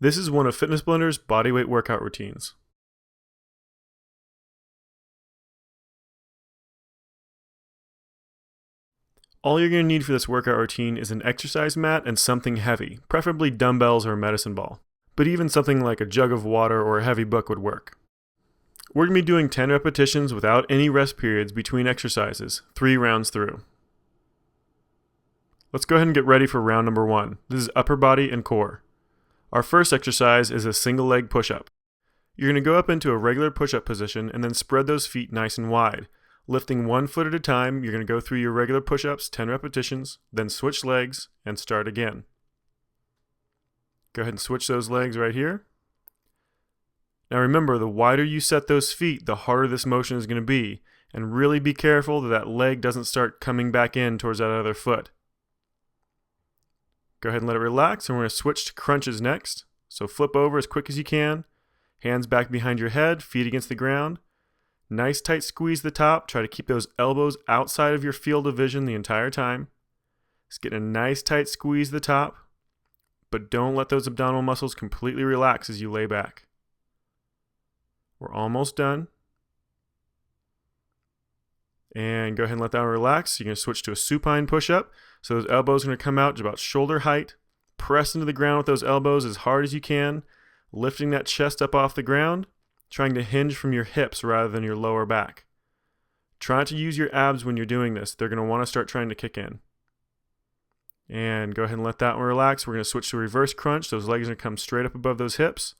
This is one of Fitness Blender's bodyweight workout routines. All you're going to need for this workout routine is an exercise mat and something heavy, preferably dumbbells or a medicine ball. But even something like a jug of water or a heavy book would work. We're going to be doing 10 repetitions without any rest periods between exercises, 3 rounds through. Let's go ahead and get ready for round number 1. This is upper body and core. Our first exercise is a single leg push-up. You're going to go up into a regular push-up position and then spread those feet nice and wide. Lifting 1 foot at a time, you're going to go through your regular push-ups, 10 repetitions, then switch legs and start again. Go ahead and switch those legs right here. Now remember, the wider you set those feet, the harder this motion is going to be. And really be careful that that leg doesn't start coming back in towards that other foot. Go ahead and let it relax, and we're going to switch to crunches next. So flip over as quick as you can. Hands back behind your head, feet against the ground. Nice tight squeeze the top. Try to keep those elbows outside of your field of vision the entire time. Just get a nice tight squeeze the top, but don't let those abdominal muscles completely relax as you lay back. We're almost done. And go ahead and let that relax. You're going to switch to a supine push-up. So those elbows are going to come out to about shoulder height. Press into the ground with those elbows as hard as you can. Lifting that chest up off the ground. Trying to hinge from your hips rather than your lower back. Try to use your abs when you're doing this. They're going to want to start trying to kick in. And go ahead and let that one relax. We're going to switch to reverse crunch. Those legs are going to come straight up above those hips.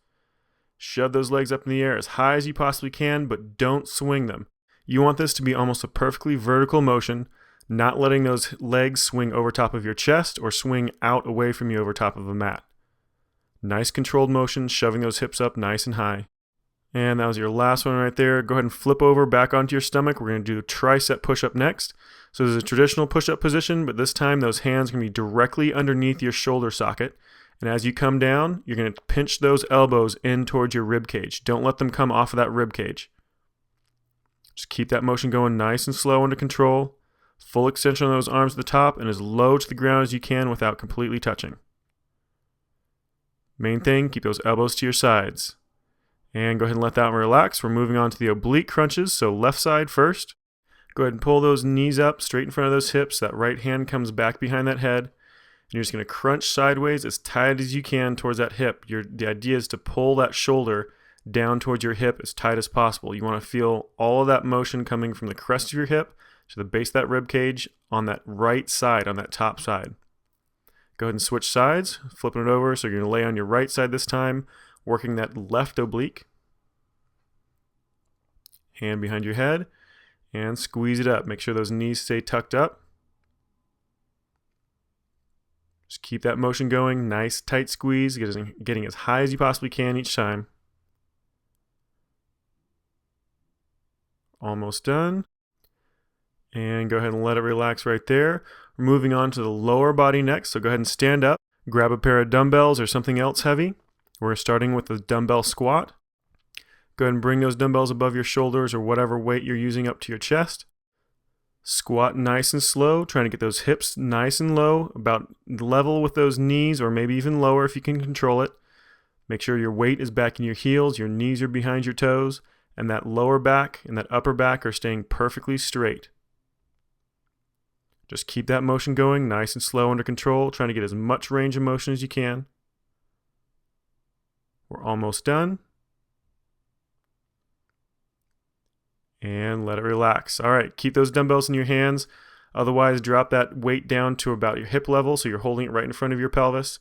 Shove those legs up in the air as high as you possibly can, but don't swing them. You want this to be almost a perfectly vertical motion, not letting those legs swing over top of your chest or swing out away from you over top of a mat. Nice controlled motion, shoving those hips up nice and high. And that was your last one right there. Go ahead and flip over back onto your stomach. We're going to do a tricep push-up next. So this is a traditional push-up position, but this time those hands are going to be directly underneath your shoulder socket. And as you come down, you're going to pinch those elbows in towards your rib cage. Don't let them come off of that rib cage. Just keep that motion going nice and slow under control. Full extension on those arms at the top and as low to the ground as you can without completely touching. Main thing, keep those elbows to your sides. And go ahead and let that one relax. We're moving on to the oblique crunches, so left side first. Go ahead and pull those knees up straight in front of those hips. That right hand comes back behind that head. And you're just going to crunch sideways as tight as you can towards that hip. The idea is to pull that shoulder down towards your hip as tight as possible. You want to feel all of that motion coming from the crest of your hip to the base of that rib cage on that right side, on that top side. Go ahead and switch sides, flipping it over. So you're going to lay on your right side this time, working that left oblique. Hand behind your head and squeeze it up. Make sure those knees stay tucked up. Just keep that motion going. Nice tight squeeze, getting as high as you possibly can each time. Almost done. And go ahead and let it relax right there. We're moving on to the lower body next. So go ahead and stand up. Grab a pair of dumbbells or something else heavy. We're starting with the dumbbell squat. Go ahead and bring those dumbbells above your shoulders or whatever weight you're using up to your chest. Squat nice and slow, trying to get those hips nice and low, about level with those knees or maybe even lower if you can control it. Make sure your weight is back in your heels, your knees are behind your toes, and that lower back and that upper back are staying perfectly straight. Just keep that motion going, nice and slow under control, trying to get as much range of motion as you can. We're almost done. And let it relax. All right, keep those dumbbells in your hands. Otherwise, drop that weight down to about your hip level so you're holding it right in front of your pelvis.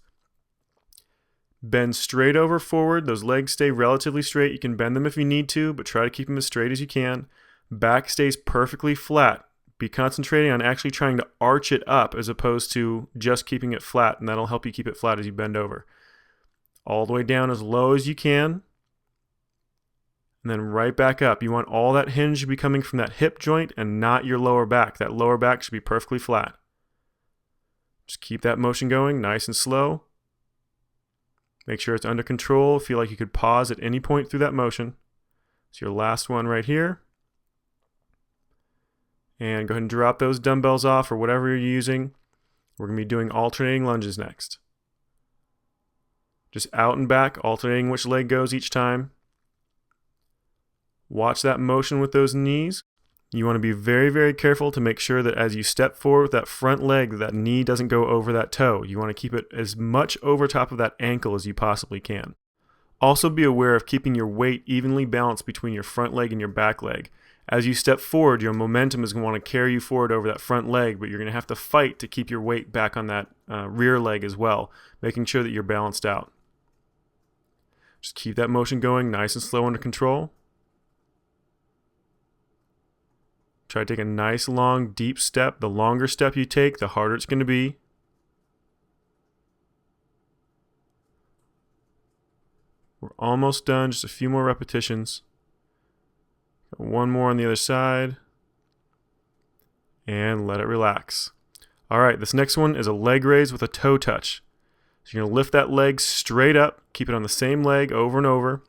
Bend straight over forward. Those legs stay relatively straight. You can bend them if you need to, but try to keep them as straight as you can. Back stays perfectly flat. Be concentrating on actually trying to arch it up as opposed to just keeping it flat, and that'll help you keep it flat as you bend over. All the way down as low as you can. And then right back up. You want all that hinge to be coming from that hip joint and not your lower back. That lower back should be perfectly flat. Just keep that motion going, nice and slow. Make sure it's under control. Feel like you could pause at any point through that motion. It's your last one right here. And go ahead and drop those dumbbells off or whatever you're using. We're going to be doing alternating lunges next. Just out and back, alternating which leg goes each time. Watch that motion with those knees. You want to be very, very careful to make sure that as you step forward with that front leg, that knee doesn't go over that toe. You want to keep it as much over top of that ankle as you possibly can. Also be aware of keeping your weight evenly balanced between your front leg and your back leg. As you step forward, your momentum is going to want to carry you forward over that front leg, but you're going to have to fight to keep your weight back on that rear leg as well, making sure that you're balanced out. Just keep that motion going nice and slow under control. Try to take a nice, long, deep step. The longer step you take, the harder it's going to be. We're almost done. Just a few more repetitions. One more on the other side. And let it relax. All right, this next one is a leg raise with a toe touch. So you're going to lift that leg straight up. Keep it on the same leg over and over.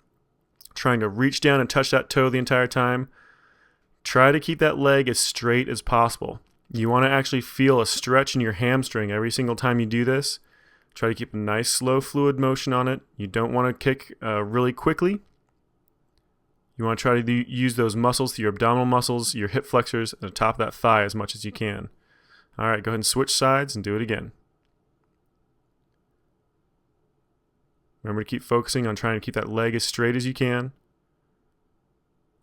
Trying to reach down and touch that toe the entire time. Try to keep that leg as straight as possible. You want to actually feel a stretch in your hamstring every single time you do this. Try to keep a nice slow fluid motion on it. You don't want to kick really quickly. You want to try to use those muscles, your abdominal muscles, your hip flexors, and the top of that thigh as much as you can. All right, go ahead and switch sides and do it again. Remember to keep focusing on trying to keep that leg as straight as you can.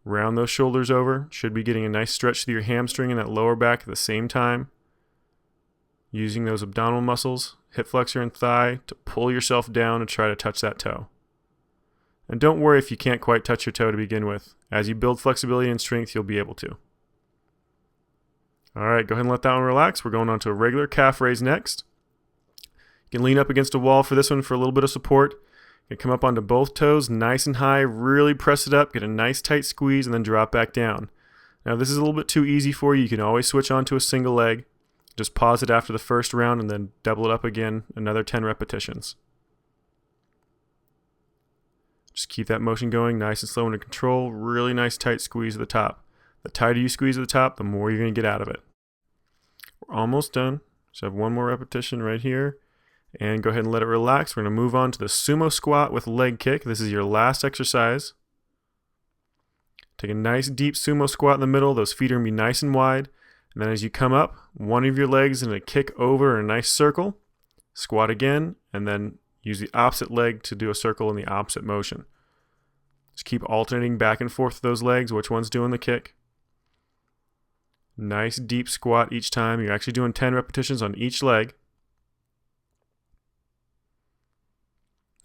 Round those shoulders over. Should be getting a nice stretch through your hamstring and that lower back at the same time. Using those abdominal muscles, hip flexor and thigh, to pull yourself down and try to touch that toe. And don't worry if you can't quite touch your toe to begin with. As you build flexibility and strength, you'll be able to. All right, go ahead and let that one relax. We're going on to a regular calf raise next. You can lean up against a wall for this one for a little bit of support. You come up onto both toes, nice and high, really press it up, get a nice tight squeeze, and then drop back down. Now this is a little bit too easy for you. You can always switch onto a single leg. Just pause it after the first round and then double it up again, another 10 repetitions. Just keep that motion going, nice and slow under control, really nice tight squeeze at the top. The tighter you squeeze at the top, the more you're going to get out of it. We're almost done. Just have one more repetition right here. And go ahead and let it relax. We're going to move on to the sumo squat with leg kick. This is your last exercise. Take a nice deep sumo squat in the middle. Those feet are going to be nice and wide. And then as you come up, one of your legs is going to kick over in a nice circle. Squat again, and then use the opposite leg to do a circle in the opposite motion. Just keep alternating back and forth with those legs. Which one's doing the kick? Nice deep squat each time. You're actually doing 10 repetitions on each leg.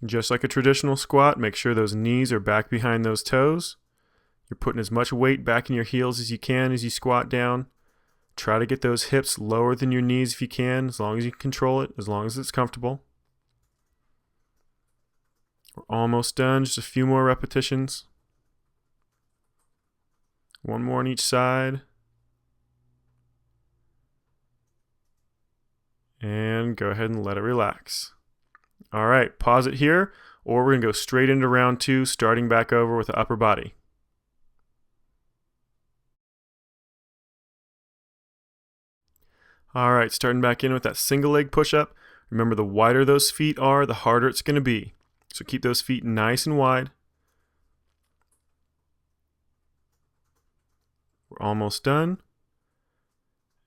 Just like a traditional squat, make sure those knees are back behind those toes. You're putting as much weight back in your heels as you can as you squat down. Try to get those hips lower than your knees if you can, as long as you can control it, as long as it's comfortable. We're almost done, just a few more repetitions. One more on each side. And go ahead and let it relax. All right, pause it here, or we're going to go straight into round 2, starting back over with the upper body. All right, starting back in with that single leg push-up. Remember, the wider those feet are, the harder it's going to be. So keep those feet nice and wide. We're almost done.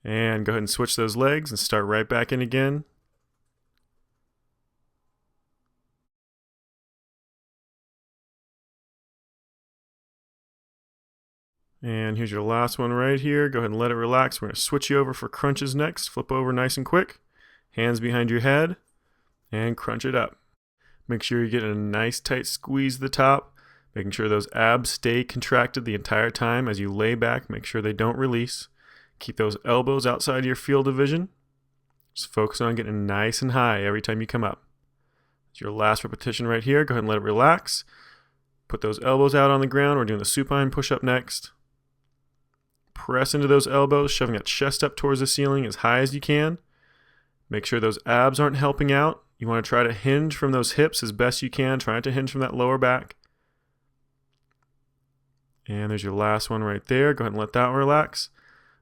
And go ahead and switch those legs and start right back in again. And here's your last one right here. Go ahead and let it relax. We're going to switch you over for crunches next. Flip over nice and quick. Hands behind your head. And crunch it up. Make sure you're getting a nice tight squeeze at the top. Making sure those abs stay contracted the entire time as you lay back. Make sure they don't release. Keep those elbows outside your field of vision. Just focus on getting nice and high every time you come up. It's your last repetition right here. Go ahead and let it relax. Put those elbows out on the ground. We're doing the supine push-up next. Press into those elbows, shoving that chest up towards the ceiling as high as you can. Make sure those abs aren't helping out. You want to try to hinge from those hips as best you can. Try not to hinge from that lower back. And there's your last one right there. Go ahead and let that relax.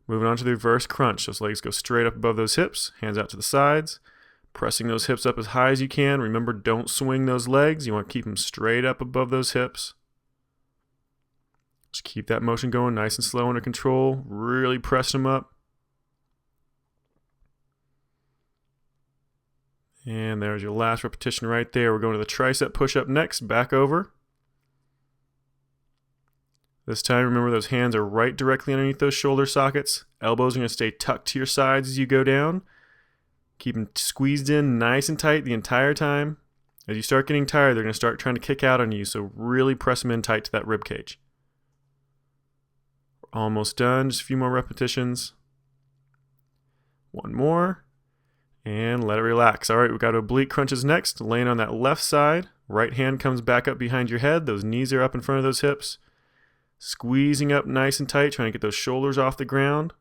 Moving on to the reverse crunch. Those legs go straight up above those hips. Hands out to the sides. Pressing those hips up as high as you can. Remember, don't swing those legs. You want to keep them straight up above those hips. Just keep that motion going nice and slow, under control. Really press them up. And there's your last repetition right there. We're going to the tricep push-up next. Back over. This time, remember those hands are right directly underneath those shoulder sockets. Elbows are going to stay tucked to your sides as you go down. Keep them squeezed in nice and tight the entire time. As you start getting tired, they're going to start trying to kick out on you, so really press them in tight to that rib cage. We're almost done. Just a few more repetitions. One more. And let it relax. All right, we've got oblique crunches next. Laying on that left side. Right hand comes back up behind your head. Those knees are up in front of those hips. Squeezing up nice and tight, trying to get those shoulders off the ground.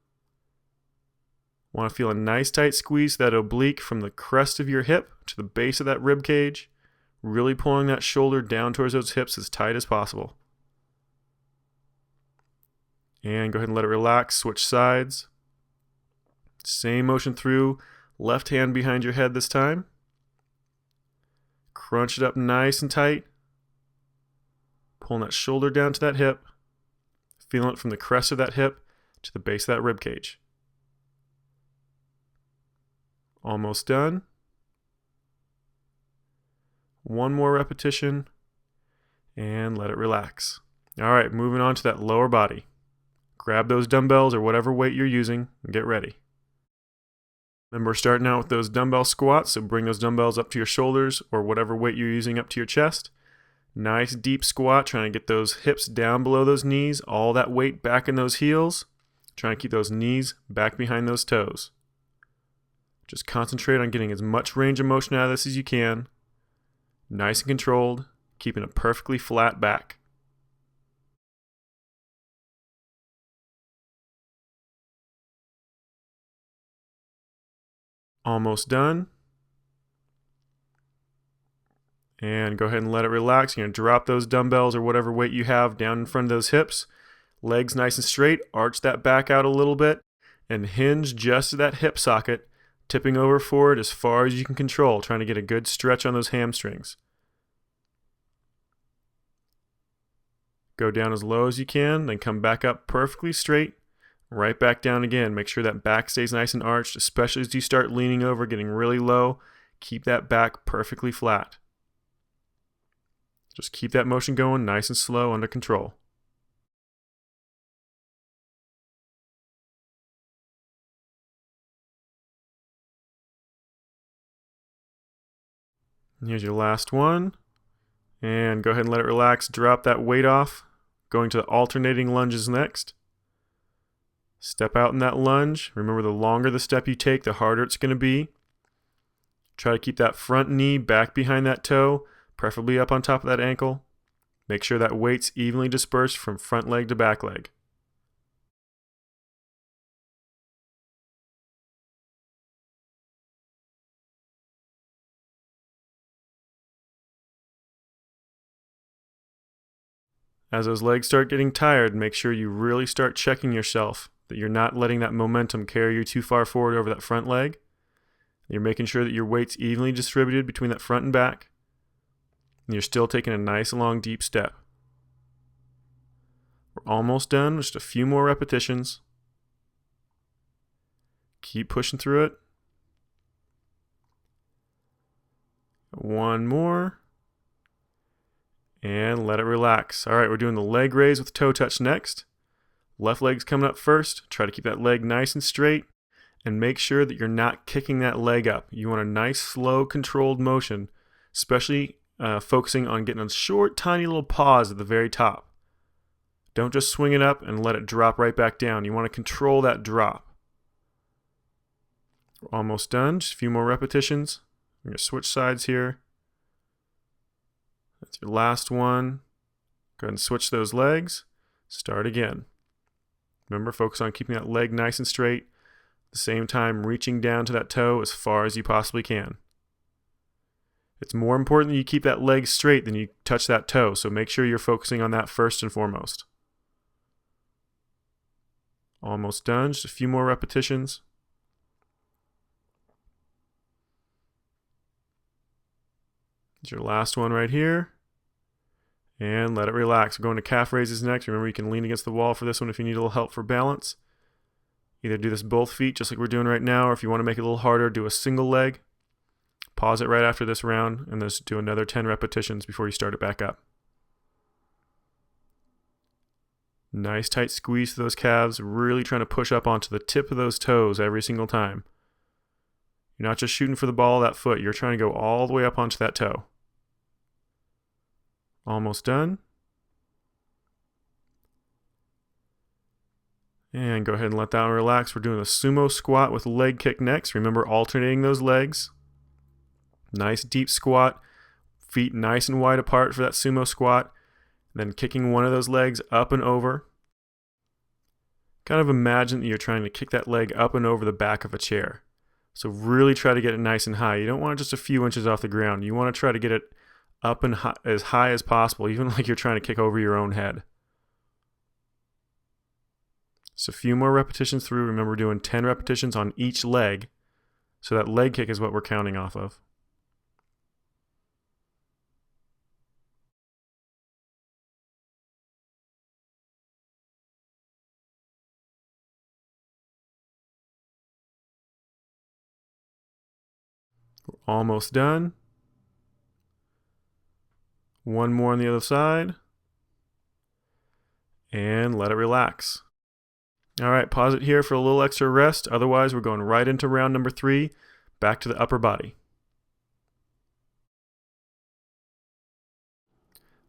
Want to feel a nice tight squeeze, that oblique from the crest of your hip to the base of that rib cage. Really pulling that shoulder down towards those hips as tight as possible. And go ahead and let it relax. Switch sides. Same motion through. Left hand behind your head this time. Crunch it up nice and tight. Pulling that shoulder down to that hip. Feeling it from the crest of that hip to the base of that rib cage. Almost done. One more repetition. And let it relax. All right, moving on to that lower body. Grab those dumbbells or whatever weight you're using and get ready. Remember, we're starting out with those dumbbell squats, so bring those dumbbells up to your shoulders or whatever weight you're using up to your chest. Nice deep squat, trying to get those hips down below those knees, all that weight back in those heels. Trying to keep those knees back behind those toes. Just concentrate on getting as much range of motion out of this as you can. Nice and controlled, keeping a perfectly flat back. Almost done. And go ahead and let it relax. You're going to drop those dumbbells or whatever weight you have down in front of those hips. Legs nice and straight. Arch that back out a little bit. And hinge just to that hip socket. Tipping over forward as far as you can control. Trying to get a good stretch on those hamstrings. Go down as low as you can. Then come back up perfectly straight. Right back down again. Make sure that back stays nice and arched. Especially as you start leaning over, getting really low. Keep that back perfectly flat. Just keep that motion going nice and slow, under control. And here's your last one. And go ahead and let it relax. Drop that weight off. Going to the alternating lunges next. Step out in that lunge. Remember, the longer the step you take, the harder it's going to be. Try to keep that front knee back behind that toe, preferably up on top of that ankle. Make sure that weight's evenly dispersed from front leg to back leg. As those legs start getting tired, make sure you really start checking yourself, that you're not letting that momentum carry you too far forward over that front leg. You're making sure that your weight's evenly distributed between that front and back. And you're still taking a nice, long, deep step. We're almost done. Just a few more repetitions. Keep pushing through it. One more. And let it relax. All right, we're doing the leg raise with toe touch next. Left leg's coming up first. Try to keep that leg nice and straight. And make sure that you're not kicking that leg up. You want a nice, slow, controlled motion, especially focusing on getting a short, tiny little pause at the very top. Don't just swing it up and let it drop right back down. You want to control that drop. We're almost done. Just a few more repetitions. I'm going to switch sides here. That's your last one. Go ahead and switch those legs. Start again. Remember, focus on keeping that leg nice and straight. At the same time, reaching down to that toe as far as you possibly can. It's more important that you keep that leg straight than you touch that toe, so make sure you're focusing on that first and foremost. Almost done. Just a few more repetitions. It's your last one right here. And let it relax. We're going to calf raises next. Remember, you can lean against the wall for this one if you need a little help for balance. Either do this both feet, just like we're doing right now, or if you want to make it a little harder, do a single leg. Pause it right after this round, and just do another 10 repetitions before you start it back up. Nice tight squeeze to those calves, really trying to push up onto the tip of those toes every single time. You're not just shooting for the ball of that foot, you're trying to go all the way up onto that toe. Almost done. And go ahead and let that one relax. We're doing a sumo squat with leg kick next. Remember, alternating those legs. Nice deep squat. Feet nice and wide apart for that sumo squat. Then kicking one of those legs up and over. Kind of imagine that you're trying to kick that leg up and over the back of a chair. So really try to get it nice and high. You don't want it just a few inches off the ground. You want to try to get it up and as high as possible, even like you're trying to kick over your own head. So a few more repetitions through. Remember, we're doing 10 repetitions on each leg. So that leg kick is what we're counting off of. We're almost done. One more on the other side. And let it relax. All right, pause it here for a little extra rest. Otherwise, we're going right into round number 3, back to the upper body.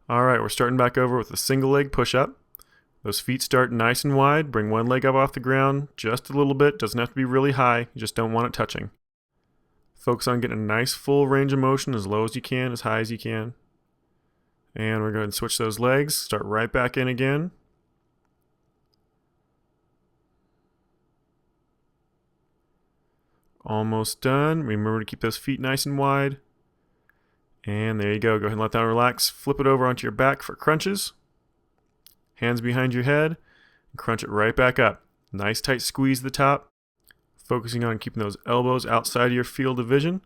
All right, we're starting back over with a single leg push-up. Those feet start nice and wide. Bring one leg up off the ground just a little bit. Doesn't have to be really high. You just don't want it touching. Focus on getting a nice full range of motion as low as you can, as high as you can. And we're going to switch those legs. Start right back in again. Almost done. Remember to keep those feet nice and wide. And there you go. Go ahead and let that relax. Flip it over onto your back for crunches. Hands behind your head. And crunch it right back up. Nice tight squeeze at the top. Focusing on keeping those elbows outside of your field of vision.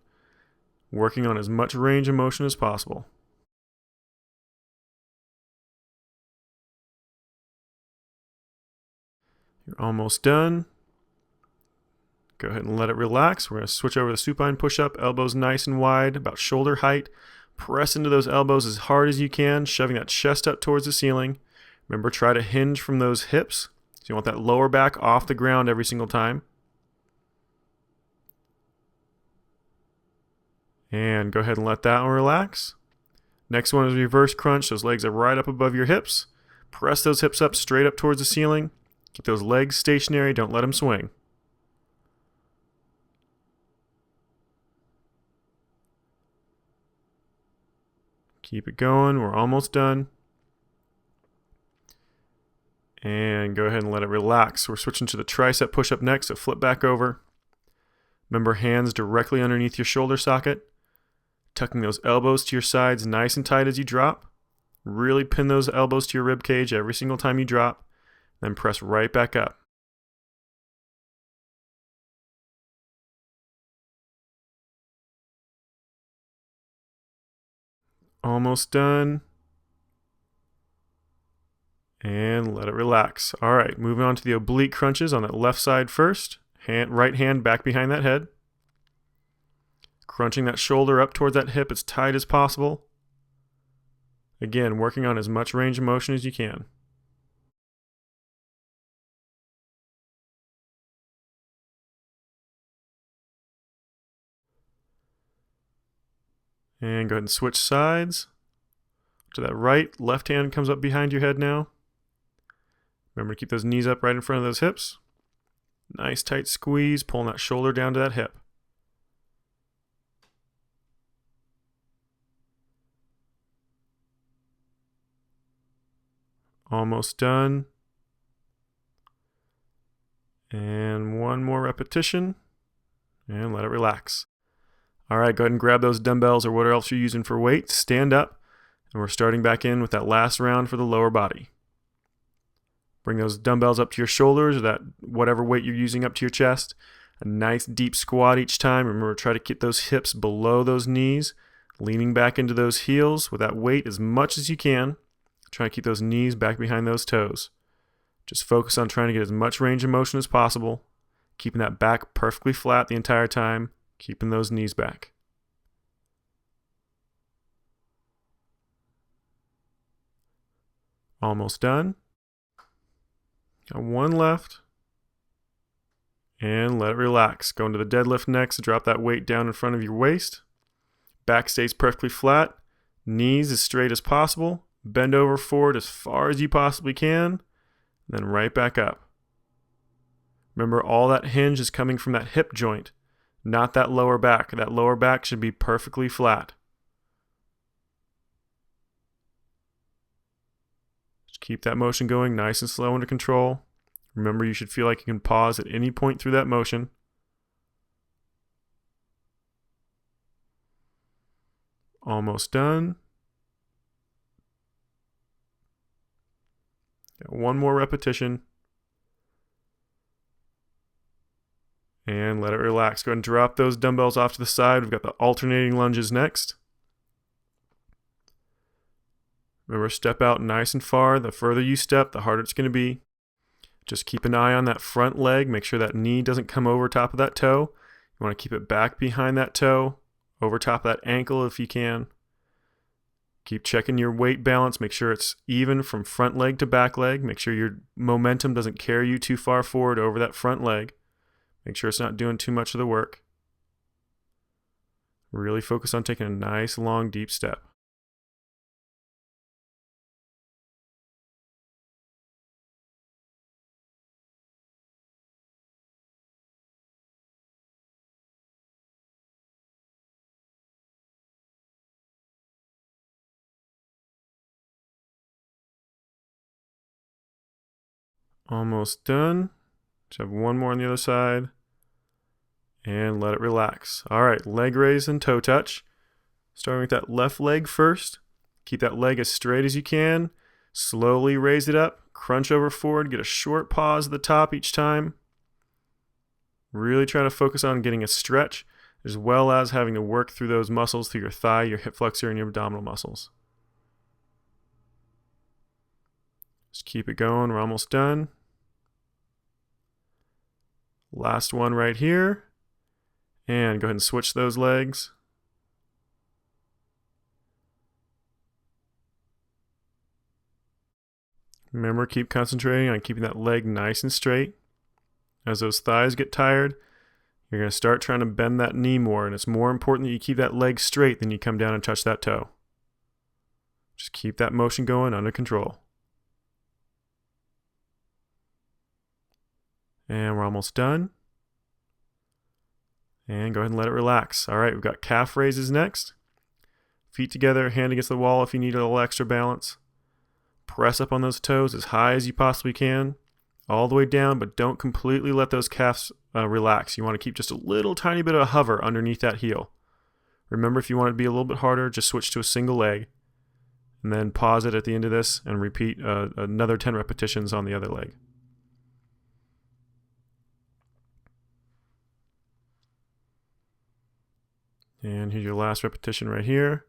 Working on as much range of motion as possible. You're almost done. Go ahead and let it relax. We're going to switch over to the supine push-up. Elbows nice and wide, about shoulder height. Press into those elbows as hard as you can, shoving that chest up towards the ceiling. Remember, try to hinge from those hips. So you want that lower back off the ground every single time. And go ahead and let that one relax. Next one is reverse crunch. Those legs are right up above your hips. Press those hips up straight up towards the ceiling. Keep those legs stationary. Don't let them swing. Keep it going. We're almost done. And go ahead and let it relax. We're switching to the tricep push-up next, so flip back over. Remember, hands directly underneath your shoulder socket. Tucking those elbows to your sides nice and tight as you drop. Really pin those elbows to your rib cage every single time you drop. Then press right back up. Almost done. And let it relax. All right, moving on to the oblique crunches on that left side first. Right hand back behind that head. Crunching that shoulder up towards that hip as tight as possible. Again, working on as much range of motion as you can. And go ahead and switch sides. To that right, left hand comes up behind your head now. Remember to keep those knees up right in front of those hips. Nice tight squeeze, pulling that shoulder down to that hip. Almost done. And one more repetition. And let it relax. All right, go ahead and grab those dumbbells or whatever else you're using for weight. Stand up. And we're starting back in with that last round for the lower body. Bring those dumbbells up to your shoulders or that whatever weight you're using up to your chest. A nice deep squat each time. Remember, try to keep those hips below those knees. Leaning back into those heels with that weight as much as you can. Try to keep those knees back behind those toes. Just focus on trying to get as much range of motion as possible, keeping that back perfectly flat the entire time, keeping those knees back. Almost done. Got one left. And let it relax. Go into the deadlift next. Drop that weight down in front of your waist. Back stays perfectly flat. Knees as straight as possible. Bend over forward as far as you possibly can. Then right back up. Remember, all that hinge is coming from that hip joint, not that lower back. That lower back should be perfectly flat. Just keep that motion going nice and slow under control. Remember, you should feel like you can pause at any point through that motion. Almost done. Got one more repetition. And let it relax. Go ahead and drop those dumbbells off to the side. We've got the alternating lunges next. Remember, step out nice and far. The further you step, the harder it's going to be. Just keep an eye on that front leg. Make sure that knee doesn't come over top of that toe. You want to keep it back behind that toe, over top of that ankle if you can. Keep checking your weight balance. Make sure it's even from front leg to back leg. Make sure your momentum doesn't carry you too far forward over that front leg. Make sure it's not doing too much of the work. Really focus on taking a nice, long, deep step. Almost done. Just have one more on the other side. And let it relax. All right, leg raise and toe touch. Starting with that left leg first. Keep that leg as straight as you can. Slowly raise it up. Crunch over forward. Get a short pause at the top each time. Really try to focus on getting a stretch, as well as having to work through those muscles through your thigh, your hip flexor, and your abdominal muscles. Just keep it going. We're almost done. Last one right here. And go ahead and switch those legs. Remember, keep concentrating on keeping that leg nice and straight. As those thighs get tired, you're going to start trying to bend that knee more, and it's more important that you keep that leg straight than you come down and touch that toe. Just keep that motion going under control. And we're almost done. And go ahead and let it relax. All right, we've got calf raises next. Feet together, hand against the wall if you need a little extra balance. Press up on those toes as high as you possibly can. All the way down, but don't completely let those calves relax. You want to keep just a little tiny bit of hover underneath that heel. Remember, if you want it to be a little bit harder, just switch to a single leg. And then pause it at the end of this and repeat another 10 repetitions on the other leg. And here's your last repetition right here.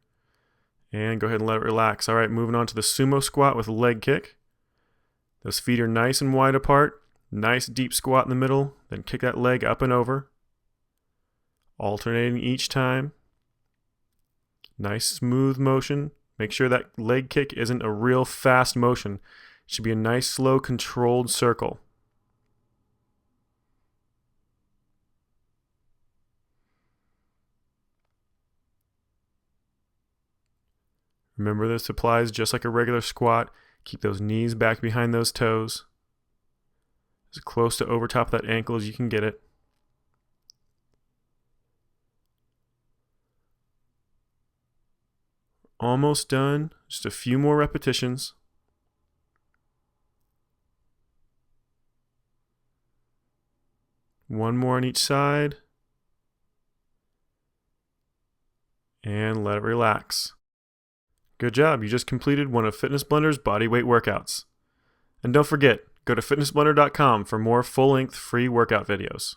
And go ahead and let it relax. All right, moving on to the sumo squat with a leg kick. Those feet are nice and wide apart. Nice deep squat in the middle. Then kick that leg up and over. Alternating each time. Nice smooth motion. Make sure that leg kick isn't a real fast motion. It should be a nice slow controlled circle. Remember, this applies just like a regular squat. Keep those knees back behind those toes. As close to over top of that ankle as you can get it. Almost done. Just a few more repetitions. One more on each side. And let it relax. Good job, you just completed one of Fitness Blender's bodyweight workouts. And don't forget, go to fitnessblender.com for more full-length free workout videos.